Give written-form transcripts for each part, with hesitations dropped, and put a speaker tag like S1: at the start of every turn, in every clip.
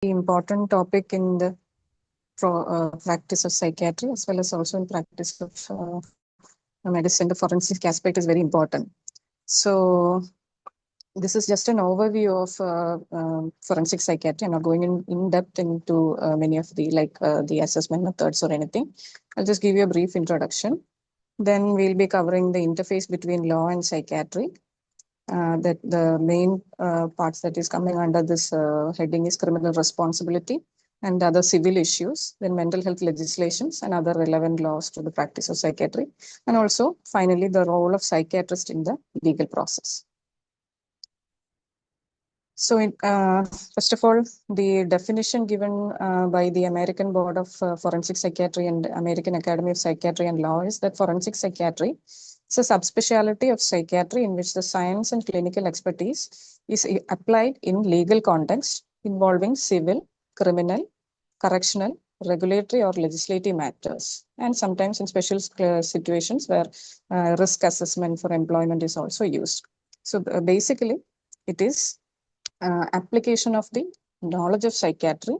S1: important topic in the practice of psychiatry as well as also in practice of medicine. The forensic aspect is very important. So this is just an overview of forensic psychiatry. I'm not going in depth into many of the assessment methods or anything. I'll just give you a brief introduction. Then we'll be covering the interface between law and psychiatry. That the main parts that is coming under this heading is criminal responsibility and other civil issues, then mental health legislations and other relevant laws to the practice of psychiatry, and also finally the role of psychiatrist in the legal process. So first of all, the definition given by the American Board of Forensic Psychiatry and American Academy of Psychiatry and Law is that forensic psychiatry is a subspecialty of psychiatry in which the science and clinical expertise is applied in legal context involving civil, criminal, correctional, regulatory or legislative matters, and sometimes in special situations where risk assessment for employment is also used. So basically, it is application of the knowledge of psychiatry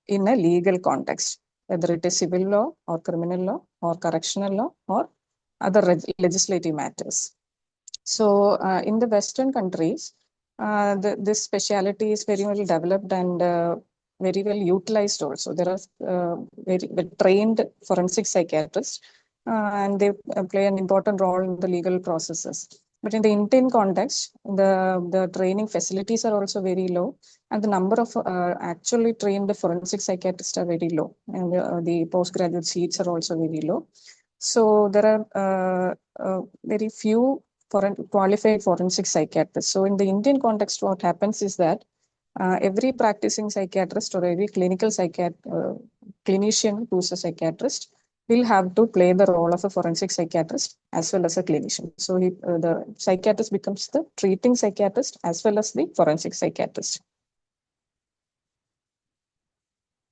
S1: in a legal context, whether it is civil law or criminal law or correctional law or other legislative matters. So in the Western countries, this specialty is very well developed and very well utilized also. There are very well trained forensic psychiatrists and they play an important role in the legal processes. But in the Indian context, the training facilities are also very low, and the number of actually trained forensic psychiatrists are very low, and the postgraduate seats are also very low. So there are very few qualified forensic psychiatrists. So in the Indian context, what happens is that every practicing psychiatrist or every clinical clinician who's a psychiatrist will have to play the role of a forensic psychiatrist as well as a clinician. So the psychiatrist becomes the treating psychiatrist as well as the forensic psychiatrist.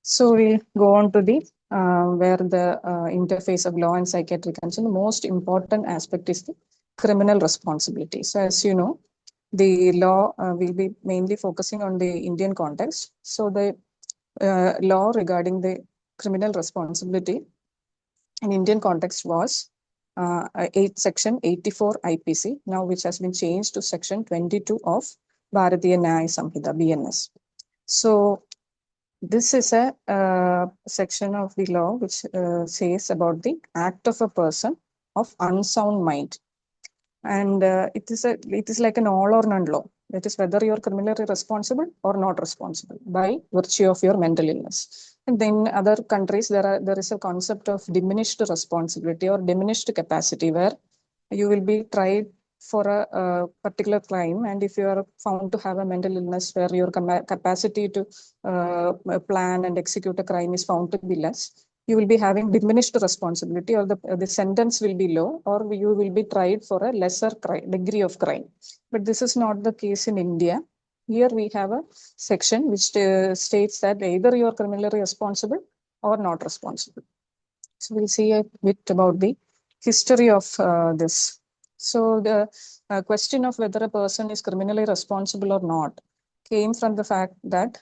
S1: So we'll go on to the where the interface of law and psychiatry comes in. The most important aspect is the criminal responsibility. So as you know, the law will be mainly focusing on the Indian context. So the law regarding the criminal responsibility in Indian context was Section 84 IPC, now which has been changed to Section 22 of Bharatiya Nyaya Samhita, BNS. So this is a section of the law which says about the act of a person of unsound mind. And it is like an all or none law. That is whether you are criminally responsible or not responsible by virtue of your mental illness. And then other countries, there is a concept of diminished responsibility or diminished capacity where you will be tried for a particular crime, and if you are found to have a mental illness where your capacity to plan and execute a crime is found to be less, you will be having diminished responsibility, or the sentence will be low, or you will be tried for a lesser degree of crime. But this is not the case in India. Here we have a section which states that either you are criminally responsible or not responsible. So we'll see a bit about the history of this. So the question of whether a person is criminally responsible or not came from the fact that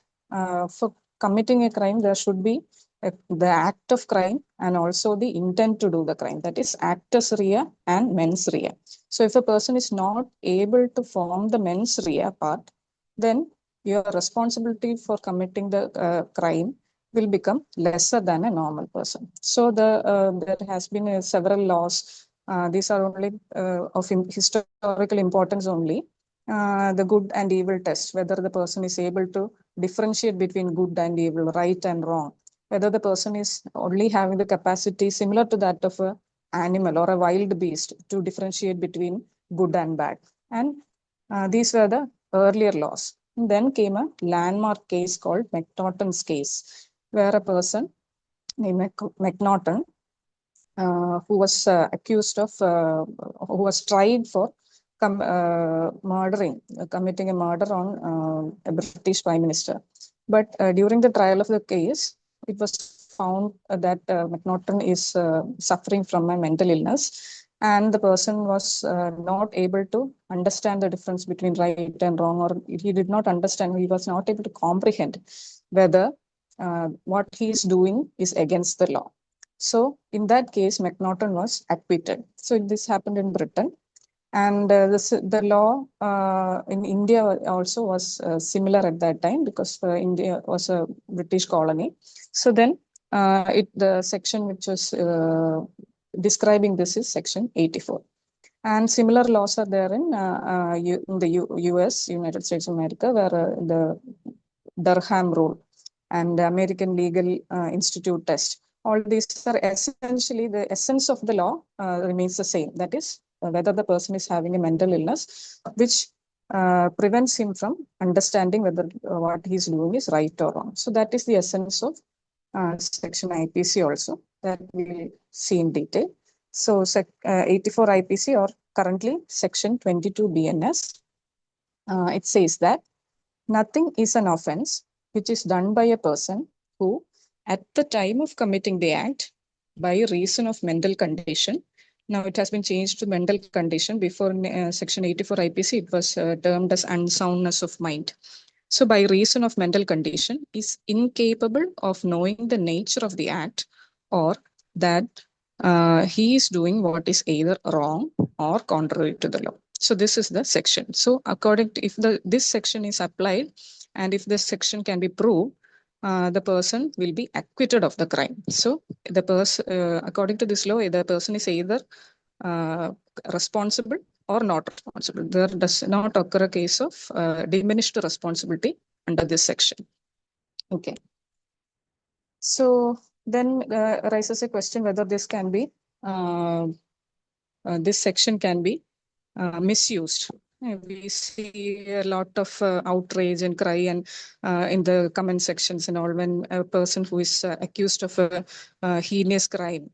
S1: for committing a crime, there should be the act of crime and also the intent to do the crime. That is actus rea and mens rea. So if a person is not able to form the mens rea part, then your responsibility for committing the crime will become lesser than a normal person. So there has been several laws. These are only of historical importance only. The good and evil test, whether the person is able to differentiate between good and evil, right and wrong, whether the person is only having the capacity similar to that of an animal or a wild beast to differentiate between good and bad. And these were the earlier laws. And then came a landmark case called McNaughton's case, where a person named McNaughton, who was accused of, who was tried for committing a murder on a British Prime Minister. But during the trial of the case, it was found that McNaughton is suffering from a mental illness, and the person was not able to understand the difference between right and wrong, or he did not understand, he was not able to comprehend whether what he is doing is against the law. So in that case, McNaughton was acquitted. So this happened in Britain. And the law in India also was similar at that time, because India was a British colony. So then the section which was describing this is section 84. And similar laws are there in the US, United States of America, where the Durham rule and the American Legal Institute test. All these are essentially the essence of the law remains the same. That is, whether the person is having a mental illness, which prevents him from understanding whether what he's doing is right or wrong. So that is the essence of section IPC also, that we'll see in detail. So 84 IPC, or currently section 22 BNS, it says that nothing is an offense which is done by a person who, at the time of committing the act, by reason of mental condition. Now it has been changed to mental condition. Before section 84 IPC, it was termed as unsoundness of mind. So by reason of mental condition, is incapable of knowing the nature of the act, or that he is doing what is either wrong or contrary to the law. So this is the section. So according to, if this section is applied, and if this section can be proved, the person will be acquitted of the crime. So the person, according to this law, the person is either responsible or not responsible. There does not occur a case of diminished responsibility under this section. Okay. So then arises a question whether this can be, this section can be misused. We see a lot of outrage and cry and in the comment sections and all, when a person who is accused of a heinous crime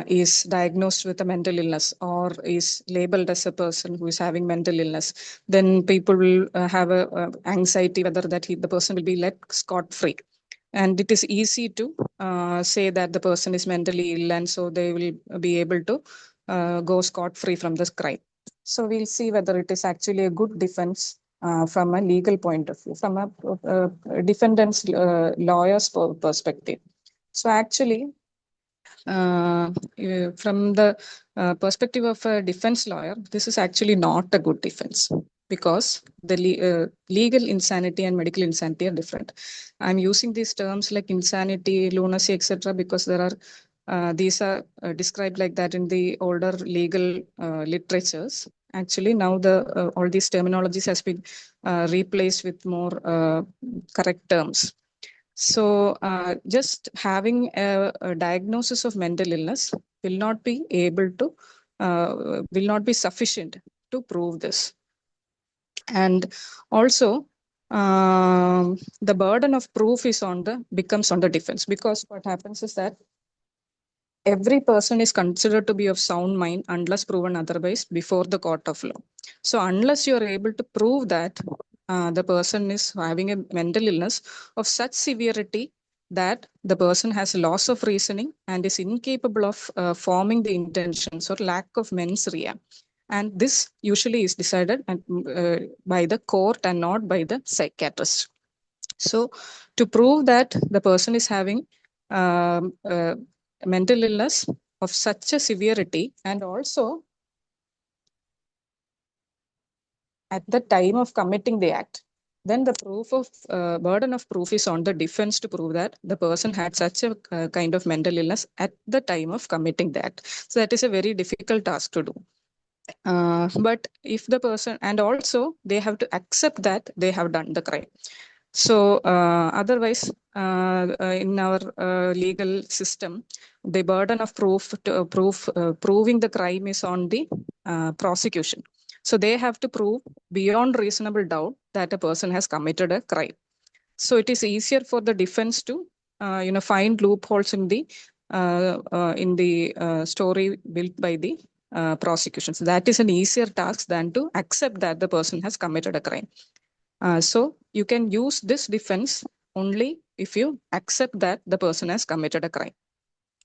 S1: is diagnosed with a mental illness, or is labeled as a person who is having mental illness, then people will have a anxiety whether that the person will be let scot-free. And it is easy to say that the person is mentally ill, and so they will be able to go scot-free from this crime. So we'll see whether it is actually a good defense from a legal point of view, from a defendant's lawyer's perspective. So actually, from the perspective of a defense lawyer, this is actually not a good defense, because the legal insanity and medical insanity are different. I'm using these terms like insanity, lunacy, etc., because there are these are described like that in the older legal literatures. Actually, now all these terminologies has been replaced with more correct terms. So just having a diagnosis of mental illness will not be able to, will not be sufficient to prove this. And also, the burden of proof is becomes on the defense, because what happens is that every person is considered to be of sound mind unless proven otherwise before the court of law. So unless you are able to prove that the person is having a mental illness of such severity that the person has loss of reasoning and is incapable of forming the intentions, or lack of mens rea. And this usually is decided by the court and not by the psychiatrist. So to prove that the person is having mental illness of such a severity, and also at the time of committing the act, then the proof of burden of proof is on the defense to prove that the person had such a kind of mental illness at the time of committing the act. So that is a very difficult task to do. But if the person, and also they have to accept that they have done the crime. So otherwise, in our legal system, the burden of proof to proving the crime is on the prosecution. So they have to prove beyond reasonable doubt that a person has committed a crime. So it is easier for the defense to find loopholes in the story built by the prosecution. So that is an easier task than to accept that the person has committed a crime. So you can use this defense only if you accept that the person has committed a crime.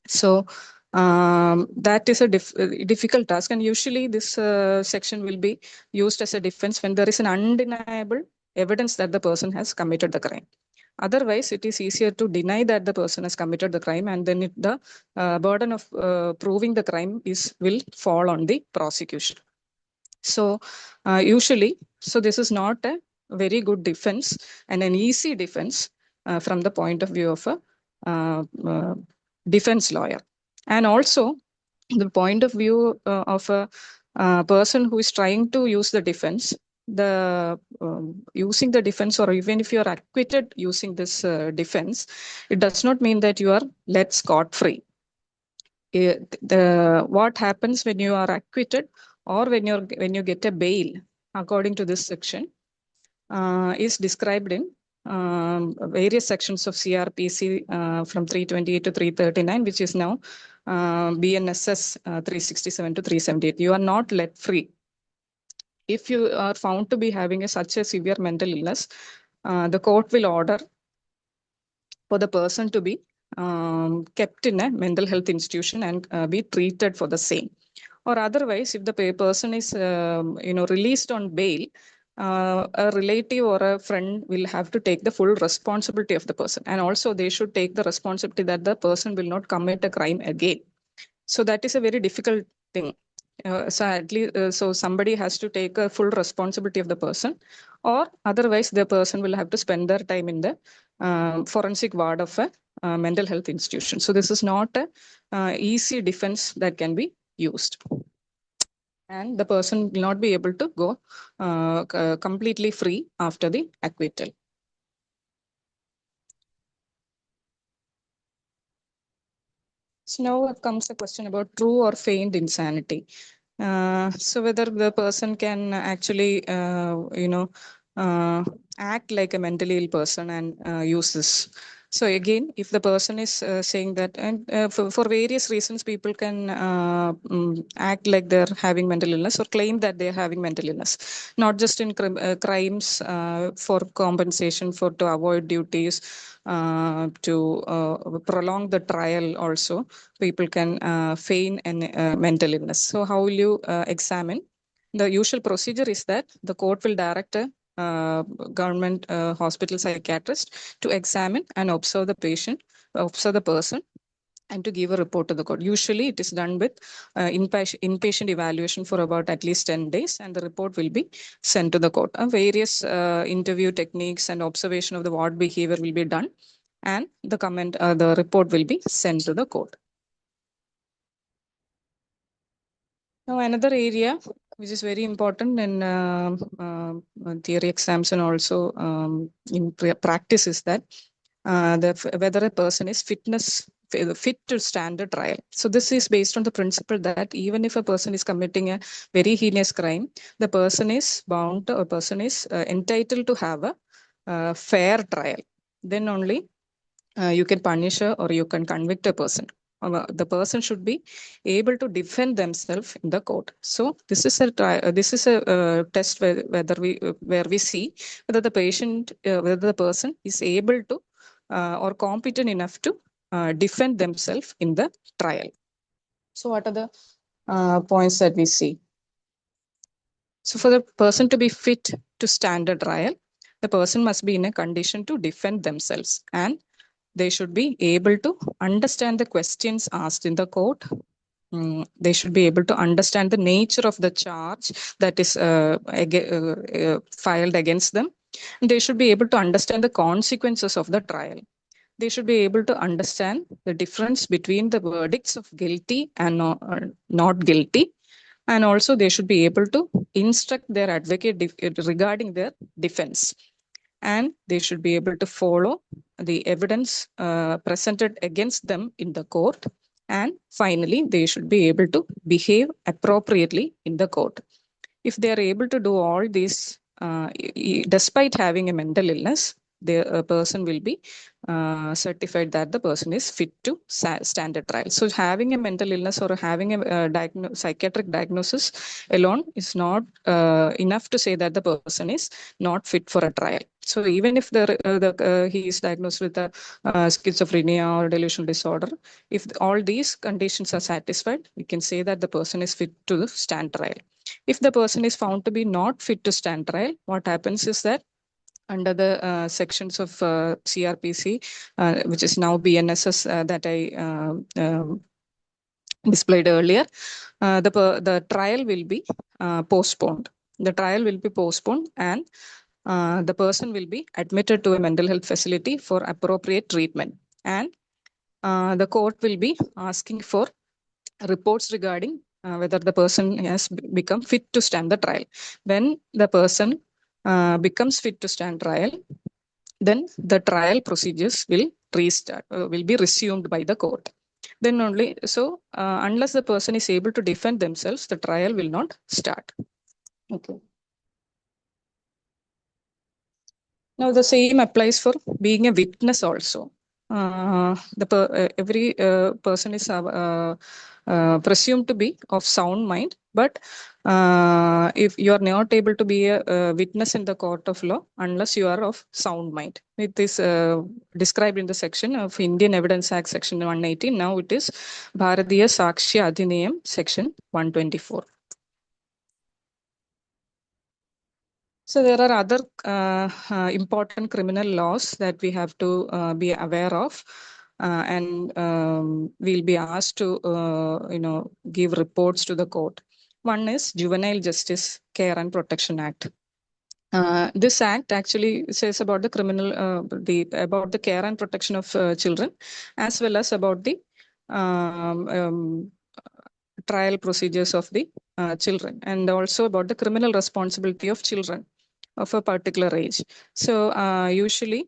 S1: So that is a difficult task, and usually this section will be used as a defense when there is an undeniable evidence that the person has committed the crime. Otherwise, it is easier to deny that the person has committed the crime, and then the burden of proving the crime will fall on the prosecution. So usually, so this is not a very good defense and an easy defense from the point of view of a defense lawyer. And also, the point of view of a person who is trying to use the defense, the using the defense, or even if you are acquitted using this defense, it does not mean that you are let scot free. What happens when you are acquitted or when you get a bail according to this section is described in various sections of CRPC from 328 to 339, which is now BNSS 367 to 378. You are not let free. If you are found to be having such a severe mental illness, the court will order for the person to be kept in a mental health institution and be treated for the same. Or otherwise, if the person is released on bail, a relative or a friend will have to take the full responsibility of the person, and also they should take the responsibility that the person will not commit a crime again. So that is a very difficult thing. So at least, so somebody has to take a full responsibility of the person, or otherwise the person will have to spend their time in the forensic ward of a mental health institution. So this is not a easy defense that can be used. And the person will not be able to go completely free after the acquittal. So now comes the question about true or feigned insanity. So whether the person can actually, act like a mentally ill person and use this. So again, if the person is saying that, and for various reasons, people can act like they're having mental illness or claim that they're having mental illness, not just in crimes for compensation, for to avoid duties, to prolong the trial also. People can feign a mental illness. So how will you examine? The usual procedure is that the court will direct a government hospital psychiatrist to examine and observe the patient, observe the person, and to give a report to the court. Usually it is done with inpatient evaluation for about at least 10 days, and the report will be sent to the court. Various interview techniques and observation of the ward behavior will be done, and the report will be sent to the court. Now, another area which is very important in theory exams and also in practice is that whether a person is fit to stand a trial. So this is based on the principle that even if a person is committing a very heinous crime, the person is bound, or person is entitled to have a fair trial. Then only you can punish her or you can convict a person. The person should be able to defend themselves in the court. So this is a test where we see whether the person is able to or competent enough to defend themselves in the trial. So what are the points that we see? So for the person to be fit to stand a trial, the person must be in a condition to defend themselves, and they should be able to understand the questions asked in the court. They should be able to understand the nature of the charge that is filed against them. And they should be able to understand the consequences of the trial. They should be able to understand the difference between the verdicts of guilty and not guilty. And also they should be able to instruct their advocate regarding their defense. And they should be able to follow the evidence presented against them in the court. And finally, they should be able to behave appropriately in the court. If they are able to do all these, despite having a mental illness, the person will be certified that the person is fit to stand a trial. So having a mental illness or having a psychiatric diagnosis alone is not enough to say that the person is not fit for a trial. So even if he is diagnosed with a schizophrenia or delusional disorder, if all these conditions are satisfied, we can say that the person is fit to stand trial. If the person is found to be not fit to stand trial, what happens is that under the sections of CRPC, which is now BNSS that I displayed earlier, the trial will be postponed. The trial will be postponed, and the person will be admitted to a mental health facility for appropriate treatment. And the court will be asking for reports regarding whether the person has become fit to stand the trial. When the person becomes fit to stand trial, then the trial procedures will restart, will be resumed by the court. Then only, so unless the person is able to defend themselves, the trial will not start. Okay. Now the same applies for being a witness also. Every person is presumed to be of sound mind, but if you are not able to be a witness in the court of law unless you are of sound mind. It is described in the section of Indian Evidence Act section 118. Now it is Bharatiya Sakshya Adhiniyam section 124. So there are other important criminal laws that we have to be aware of, and we'll be asked to, give reports to the court. One is Juvenile Justice Care and Protection Act. This act actually says about the about the care and protection of children, as well as about the trial procedures of the children, and also about the criminal responsibility of children of a particular age. So usually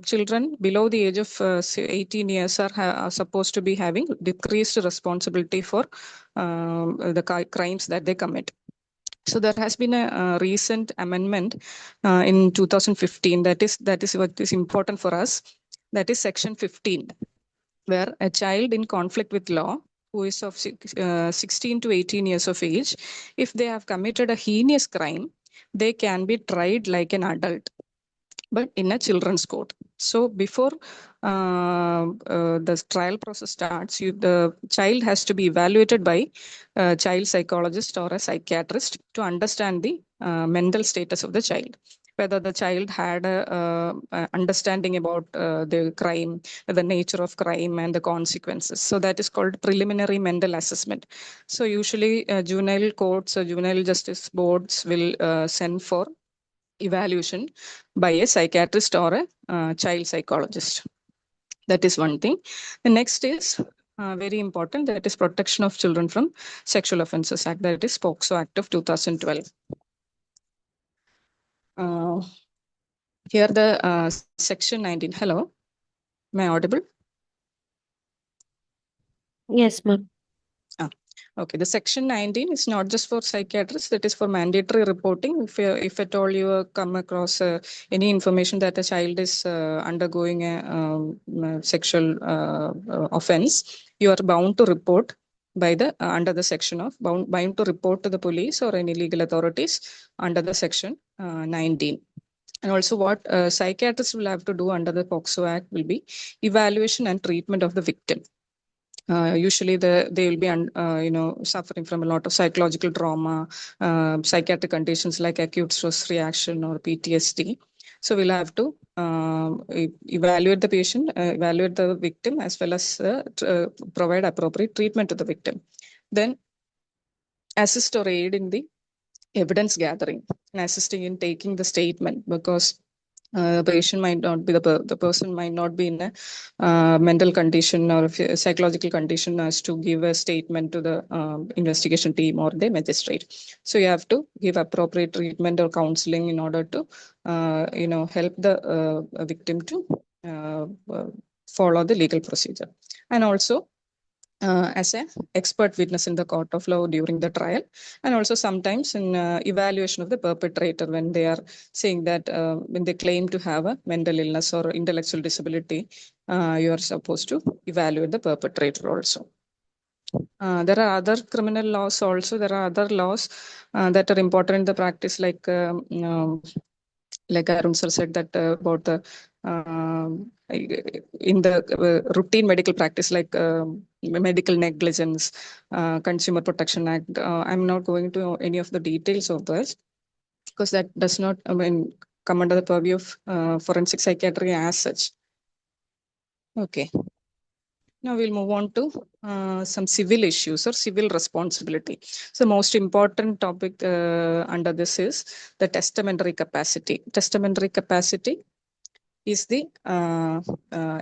S1: children below the age of 18 years are supposed to be having decreased responsibility for the crimes that they commit. So there has been a recent amendment in 2015. That is what is important for us. That is Section 15, where a child in conflict with law who is of 16 to 18 years of age, if they have committed a heinous crime, they can be tried like an adult, but in a children's court. So before the trial process starts, the child has to be evaluated by a child psychologist or a psychiatrist to understand the mental status of the child, whether the child had a understanding about the crime, the nature of crime, and the consequences. So that is called preliminary mental assessment. So usually juvenile courts or juvenile justice boards will send for evaluation by a psychiatrist or a child psychologist. That is one thing. The next is very important. That is Protection of Children from Sexual Offences Act. That is POCSO Act of 2012. Here the section 19. Hello, am I audible?
S2: Yes, ma'am.
S1: Okay, the section 19 is not just for psychiatrists, that is for mandatory reporting. If at all you come across any information that a child is undergoing a sexual offense, you are bound to report by the under the section of bound to report to the police or any legal authorities under the section 19. And also what psychiatrists will have to do under the POCSO Act will be evaluation and treatment of the victim. Usually they will be suffering from a lot of psychological trauma, psychiatric conditions like acute stress reaction or PTSD. So we'll have to evaluate the patient, evaluate the victim, as well as provide appropriate treatment to the victim. Then assist or aid in the evidence gathering and assisting in taking the statement, because the patient might not be the person might not be in a mental condition or psychological condition as to give a statement to the investigation team or the magistrate. So you have to give appropriate treatment or counseling in order to help the victim to follow the legal procedure, and also as an expert witness in the court of law during the trial, and also sometimes in evaluation of the perpetrator when they are saying that when they claim to have a mental illness or intellectual disability, you are supposed to evaluate the perpetrator also. There are other criminal laws also. There are other laws that are important in the practice, like Arun sir said that about the in the routine medical practice, like medical negligence, Consumer Protection Act. I'm not going to any of the details of this because that does not, come under the purview of forensic psychiatry as such. Okay. Now we'll move on to some civil issues or civil responsibility. So most important topic under this is the testamentary capacity. Testamentary capacity is the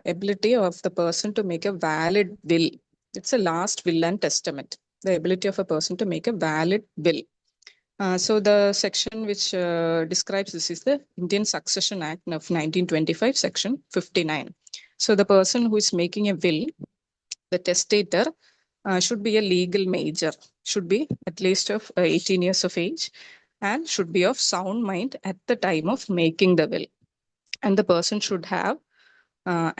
S1: ability of the person to make a valid will. It's a last will and testament. The ability of a person to make a valid will. So the section which describes this is the Indian Succession Act of 1925, section 59. So the person who is making a will, the testator, should be a legal major, should be at least of 18 years of age, and should be of sound mind at the time of making the will. And the person should have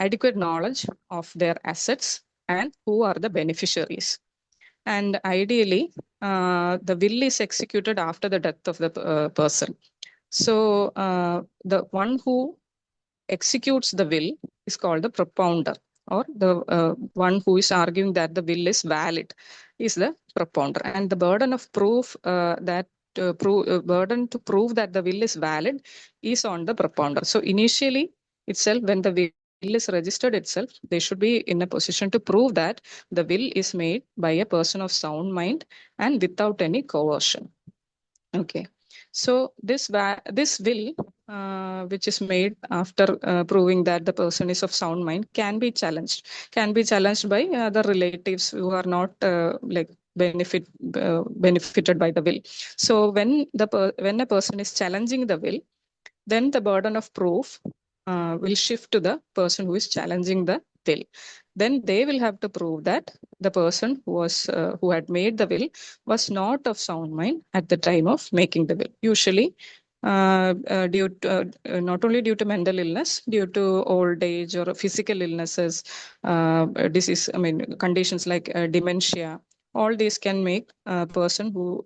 S1: adequate knowledge of their assets and who are the beneficiaries. And ideally, the will is executed after the death of the person. So the one who executes the will is called the propounder, or the one who is arguing that the will is valid is the propounder. And the burden of proof burden to prove that the will is valid is on the propounder. So initially itself, when the will is registered itself, they should be in a position to prove that the will is made by a person of sound mind and without any coercion. Okay. So this will, which is made after proving that the person is of sound mind, can be challenged by other relatives who are not benefited by the will. So when a person is challenging the will, then the burden of proof will shift to the person who is challenging the will. Then they will have to prove that the person who had made the will was not of sound mind at the time of making the will. Usually, due to, not only due to mental illness, due to old age or physical illnesses, conditions like dementia. All these can make a person who,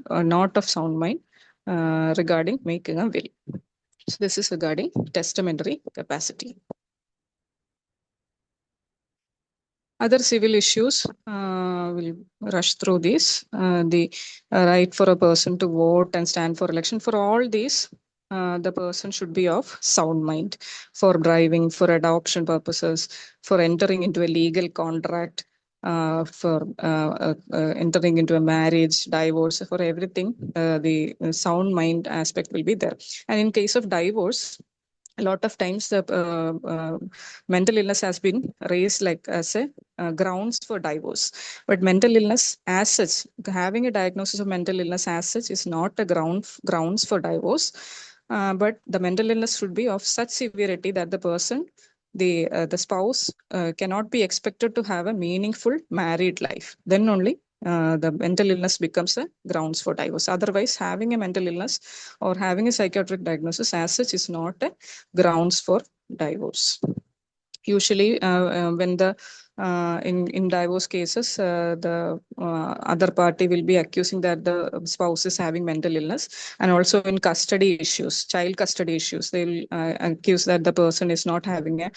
S1: not of sound mind regarding making a will. So this is regarding testamentary capacity. Other civil issues, we'll rush through these. The right for a person to vote and stand for election. For all these, the person should be of sound mind. For driving, for adoption purposes, for entering into a legal contract, for entering into a marriage, divorce, for everything, the sound mind aspect will be there. And in case of divorce, a lot of times the mental illness has been raised like as a grounds for divorce. But mental illness as such, having a diagnosis of mental illness as such is not a grounds for divorce. But the mental illness should be of such severity that the spouse cannot be expected to have a meaningful married life. Then only the mental illness becomes a grounds for divorce. Otherwise, having a mental illness or having a psychiatric diagnosis as such is not a grounds for divorce. Usually, when the in divorce cases, the other party will be accusing that the spouse is having mental illness, and also in custody issues, child custody issues, they will accuse that the person is not having a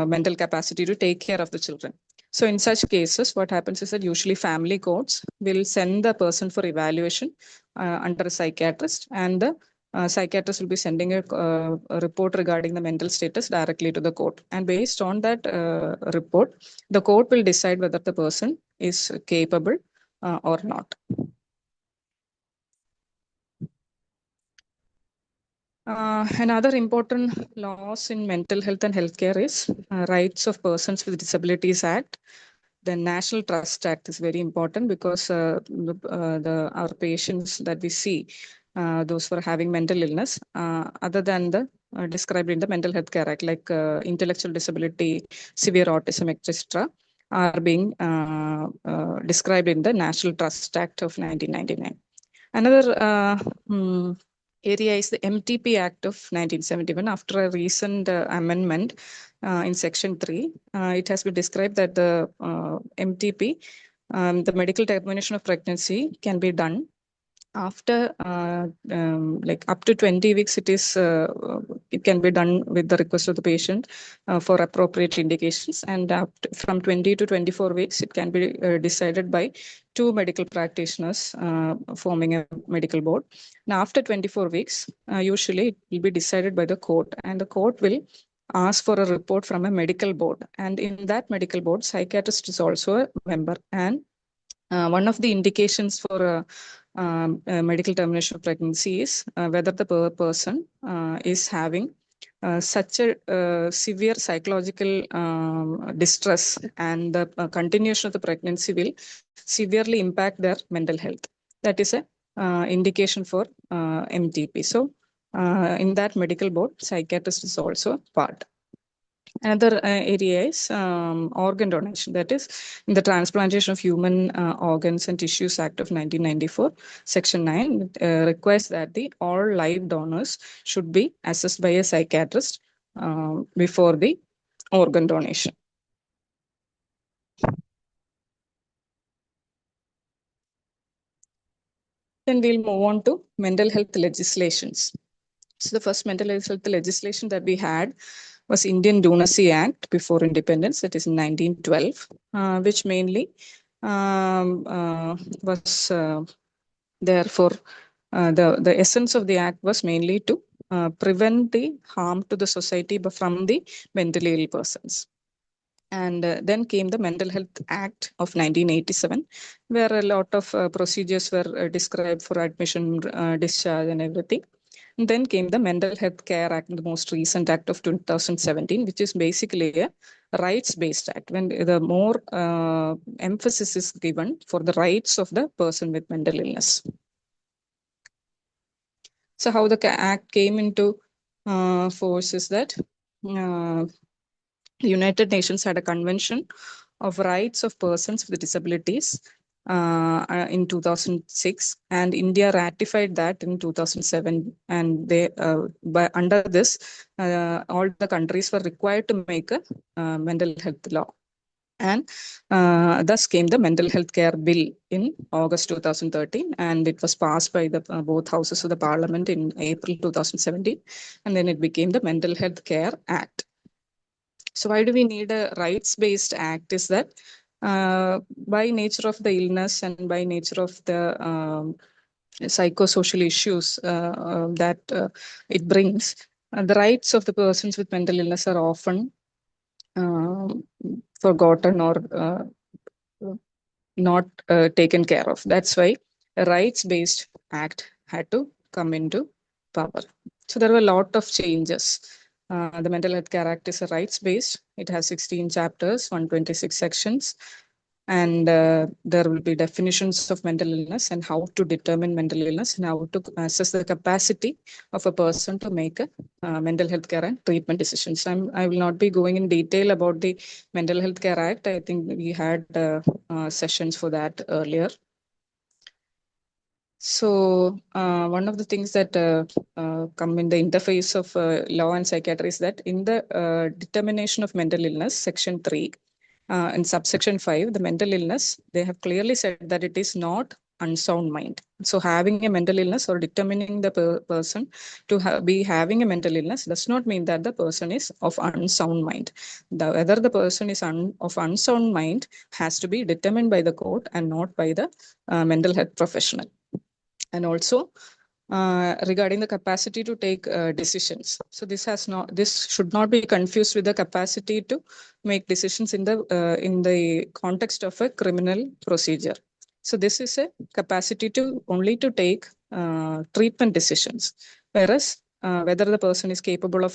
S1: mental capacity to take care of the children. So in such cases, what happens is that usually family courts will send the person for evaluation under a psychiatrist, and the psychiatrist will be sending a report regarding the mental status directly to the court. And based on that report, the court will decide whether the person is capable or not. Another important laws in mental health and healthcare is Rights of Persons with Disabilities Act. The National Trust Act is very important because our patients that we see, those who are having mental illness, other than the described in the Mental Health Care Act, like intellectual disability, severe autism, etc., are being described in the National Trust Act of 1999. Another area is the MTP Act of 1971. After a recent amendment in Section 3, it has been described that the MTP, the medical termination of pregnancy, can be done After like up to 20 weeks, it can be done with the request of the patient for appropriate indications, and from 20 to 24 weeks it can be decided by two medical practitioners forming a medical board. Now after 24 weeks, usually it will be decided by the court, and the court will ask for a report from a medical board, and in that medical board psychiatrist is also a member. And one of the indications for medical termination of pregnancy is whether the person is having such a severe psychological distress, and the continuation of the pregnancy will severely impact their mental health. That is a indication for MTP. So, in that medical board, psychiatrist is also part. Another area is organ donation. That is, in the Transplantation of Human Organs and Tissues Act of 1994, Section 9 requires that the all live donors should be assessed by a psychiatrist before the organ donation. Then we'll move on to mental health legislations. So the first mental health legislation that we had was Indian Lunacy Act before independence, that is in 1912, which mainly was therefore the essence of the act was mainly to prevent the harm to the society from the mentally ill persons. And then came the Mental Health Act of 1987, where a lot of procedures were described for admission, discharge, and everything. And then came the Mental Health Care Act, the most recent act of 2017, which is basically a rights-based act, when the more emphasis is given for the rights of the person with mental illness. So how the act came into force is that the United Nations had a convention of rights of persons with disabilities in 2006, and India ratified that in 2007. And they, under this, all the countries were required to make a mental health law. And thus came the Mental Health Care Bill in August 2013, and it was passed by the both houses of the Parliament in April 2017, and then it became the Mental Health Care Act. So why do we need a rights-based act? Is that by nature of the illness and by nature of the psychosocial issues that it brings, the rights of the persons with mental illness are often forgotten or not taken care of. That's why a rights-based act had to come into power. So there were a lot of changes. The Mental Health Care Act is a rights-based. It has 16 chapters, 126 sections, and there will be definitions of mental illness and how to determine mental illness and how to assess the capacity of a person to make a mental health care and treatment decisions. I will not be going in detail about the Mental Health Care Act. I think we had sessions for that earlier. So one of the things that come in the interface of law and psychiatry is that in the determination of mental illness, Section 3, in subsection 5, the mental illness, they have clearly said that it is not unsound mind. So having a mental illness or determining the person to be having a mental illness does not mean that the person is of unsound mind. Whether the person is of unsound mind has to be determined by the court and not by the mental health professional. And also regarding the capacity to take decisions. So this should not be confused with the capacity to make decisions in the context of a criminal procedure. So this is a capacity to only to take treatment decisions, whereas whether the person is capable of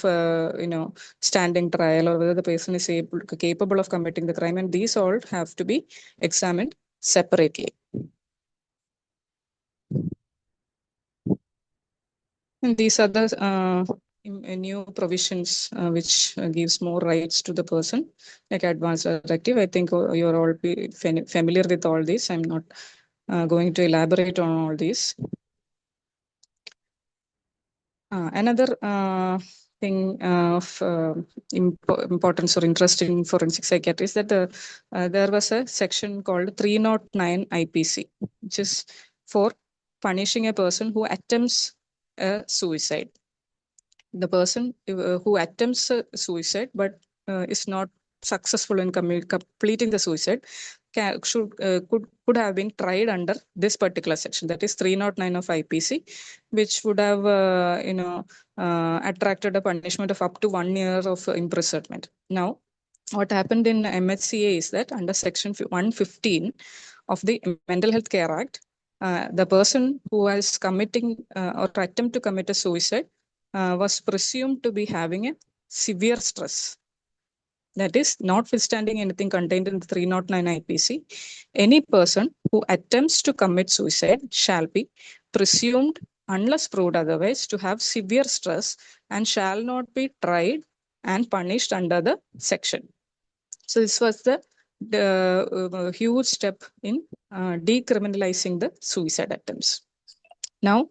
S1: standing trial, or whether the person is capable of committing the crime, and these all have to be examined separately. And these are the new provisions which gives more rights to the person, like advance directive. I think you're all familiar with all this. I'm not going to elaborate on all these. Another thing of importance or interest in forensic psychiatry is that there was a section called 309 IPC, which is for punishing a person who attempts a suicide. The person who attempts a suicide but is not successful in completing the suicide could have been tried under this particular section, that is 309 of IPC, which would have attracted a punishment of up to 1 year of imprisonment. Now, what happened in MHCA is that under section 115 of the Mental Health Care Act, the person who was committing or attempt to commit a suicide was presumed to be having a severe stress. That is, notwithstanding anything contained in the 309 IPC, any person who attempts to commit suicide shall be presumed, unless proved otherwise, to have severe stress and shall not be tried and punished under the section. So this was the huge step in decriminalizing the suicide attempts. Now,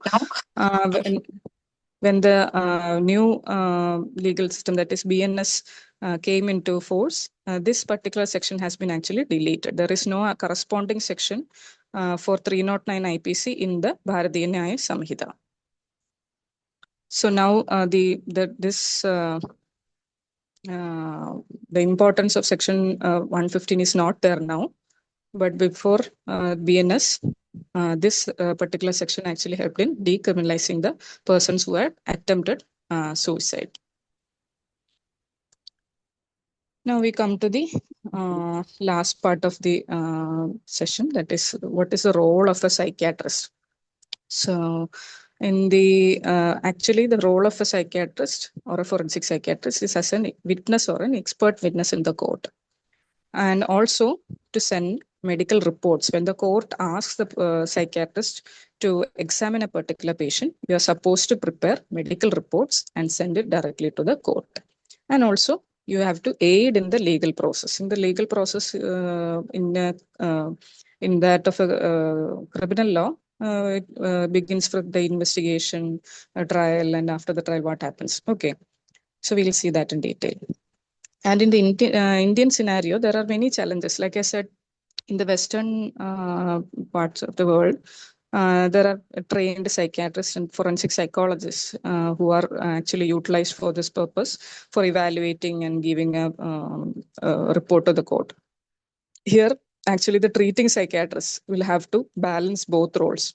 S1: when the new legal system, that is BNS, came into force, this particular section has been actually deleted. There is no corresponding section for 309 IPC in the Bharatiya Nyaya Samhita. So now the importance of section 115 is not there now, but before BNS, this particular section actually helped in decriminalizing the persons who had attempted suicide. Now we come to the last part of the session, that is, what is the role of a psychiatrist? So in the actually the role of a psychiatrist or a forensic psychiatrist is as a witness or an expert witness in the court, and also to send medical reports. When the court asks the psychiatrist to examine a particular patient, you are supposed to prepare medical reports and send it directly to the court. And also you have to aid in the legal process. In the legal process, in that of a criminal law, it begins from the investigation, a trial, and after the trial, what happens. Okay, so we'll see that in detail. And in the Indian scenario, there are many challenges. Like I said, in the Western parts of the world, there are trained psychiatrists and forensic psychologists who are actually utilized for this purpose, for evaluating and giving a report to the court. Here, actually, the treating psychiatrists will have to balance both roles.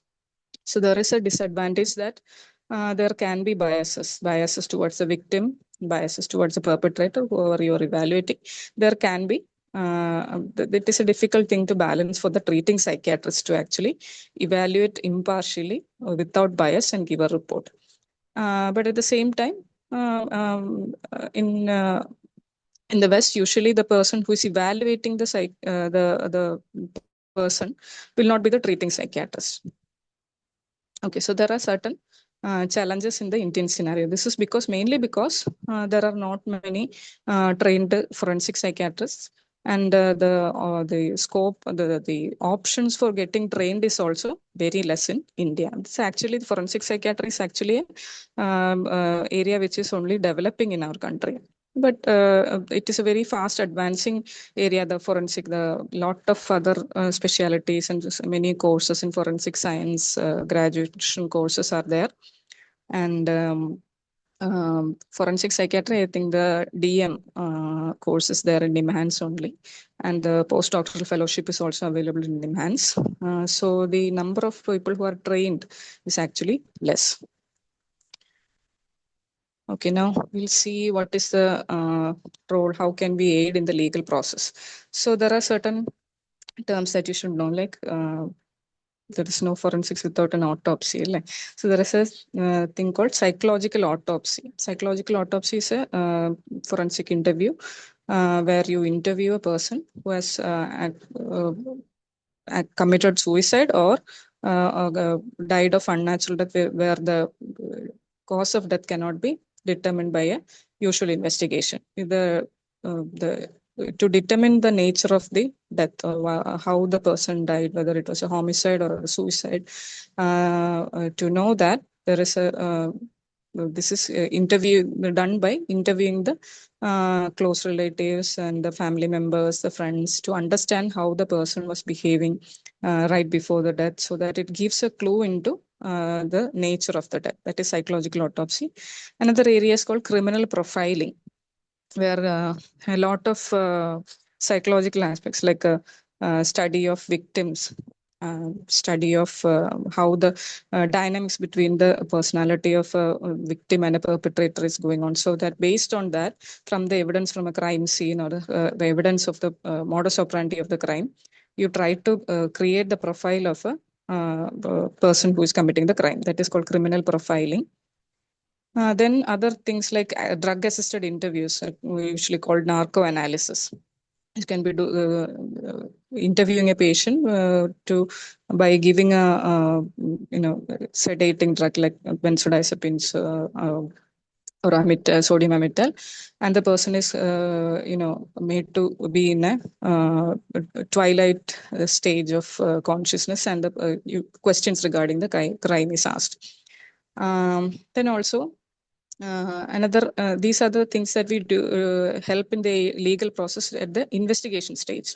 S1: So there is a disadvantage that there can be biases towards the victim, biases towards the perpetrator, whoever you're evaluating. There can be, it is a difficult thing to balance for the treating psychiatrist to actually evaluate impartially without bias and give a report. But at the same time, in the West, usually the person who is evaluating the person will not be the treating psychiatrist. Okay, so there are certain challenges in the Indian scenario. This is mainly because there are not many trained forensic psychiatrists, and the scope, the options for getting trained is also very less in India. It's actually, the forensic psychiatry is actually an area which is only developing in our country. But it is a very fast advancing area, the forensic, the lot of other specialities and many courses in forensic science, graduation courses are there. And forensic psychiatry, I think the DM course is there in NIMHANS only. And the postdoctoral fellowship is also available in NIMHANS. So the number of people who are trained is actually less. Okay, now we'll see what is the role, how can we aid in the legal process. So there are certain terms that you should know, like there is no forensics without an autopsy. So there is a thing called psychological autopsy. Psychological autopsy is a forensic interview where you interview a person who has committed suicide or died of unnatural death, where the cause of death cannot be determined by a usual investigation. To determine the nature of the death, or how the person died, whether it was a homicide or a suicide, to know that, there is a this is interview done by interviewing the close relatives and the family members, the friends, to understand how the person was behaving right before the death, so that it gives a clue into the nature of the death, that is psychological autopsy. Another area is called criminal profiling, where a lot of psychological aspects like study of victims, study of how the dynamics between the personality of a victim and a perpetrator is going on. So that based on that, from the evidence from a crime scene or the evidence of the modus operandi of the crime, you try to create the profile of a person who is committing the crime. That is called criminal profiling. Then other things like drug-assisted interviews, we usually called narco analysis. It can be interviewing a patient by giving a sedating drug like benzodiazepines or sodium amytal, and the person is made to be in a twilight stage of consciousness, and the questions regarding the crime is asked. Then also these are the things that we do help in the legal process at the investigation stage,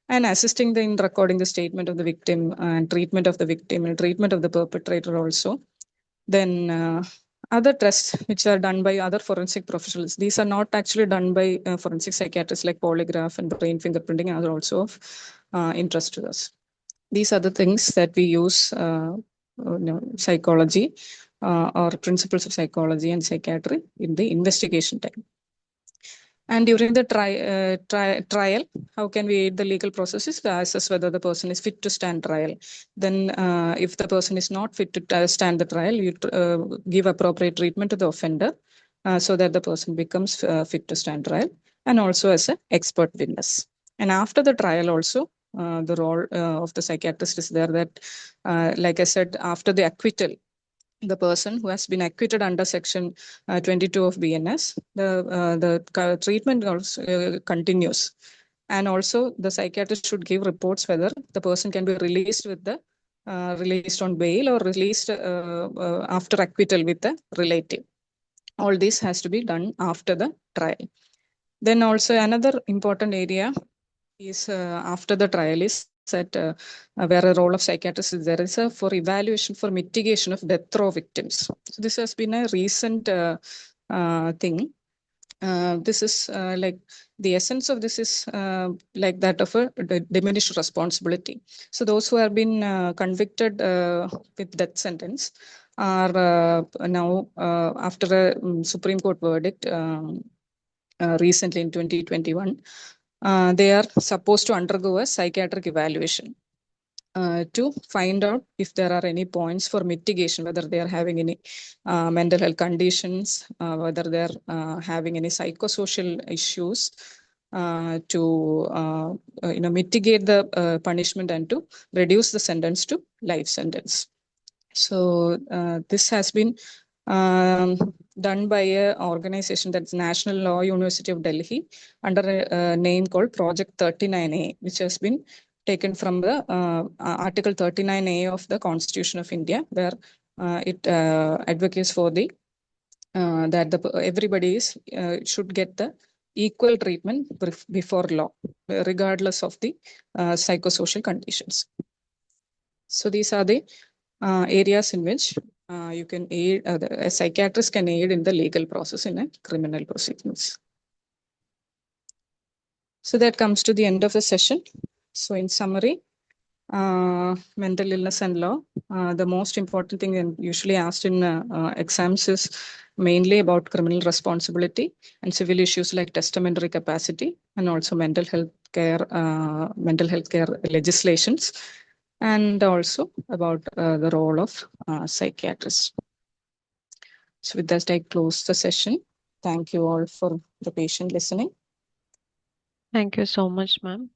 S1: and assisting in recording the statement of the victim and treatment of the victim and treatment of the perpetrator also. Then other tests which are done by other forensic professionals. These are not actually done by forensic psychiatrists, like polygraph and brain fingerprinting are also of interest to us. These are the things that we use psychology or principles of psychology and psychiatry in the investigation time. And during the trial, how can we aid the legal processes to assess whether the person is fit to stand trial? Then if the person is not fit to stand the trial, you give appropriate treatment to the offender so that the person becomes fit to stand trial, and also as an expert witness. And after the trial also, the role of the psychiatrist is there that, like I said, after the acquittal, the person who has been acquitted under section 22 of BNS, the treatment also continues. And also the psychiatrist should give reports whether the person can be released with the released on bail or released after acquittal with the relative. All this has to be done after the trial. Then also another important area is after the trial is that where a role of psychiatrist is there is for evaluation for mitigation of death row victims. So this has been a recent thing. This is like the essence of this is like that of a diminished responsibility. So those who have been convicted with death sentence are now after a Supreme Court verdict recently in 2021, they are supposed to undergo a psychiatric evaluation to find out if there are any points for mitigation, whether they are having any mental health conditions, whether they are having any psychosocial issues, to mitigate the punishment and to reduce the sentence to life sentence. So this has been done by an organization that's National Law University of Delhi under a name called Project 39A, which has been taken from the Article 39A of the Constitution of India, where it advocates for the that everybody should get the equal treatment before law, regardless of the psychosocial conditions. So these are the areas in which you can aid, a psychiatrist can aid in the legal process in a criminal proceedings. So that comes to the end of the session. So in summary, mental illness and law, the most important thing and usually asked in exams is mainly about criminal responsibility and civil issues like testamentary capacity, and also mental health care legislations, and also about the role of psychiatrists. So with that, I close the session. Thank you all for the patient listening.
S2: Thank you so much, ma'am.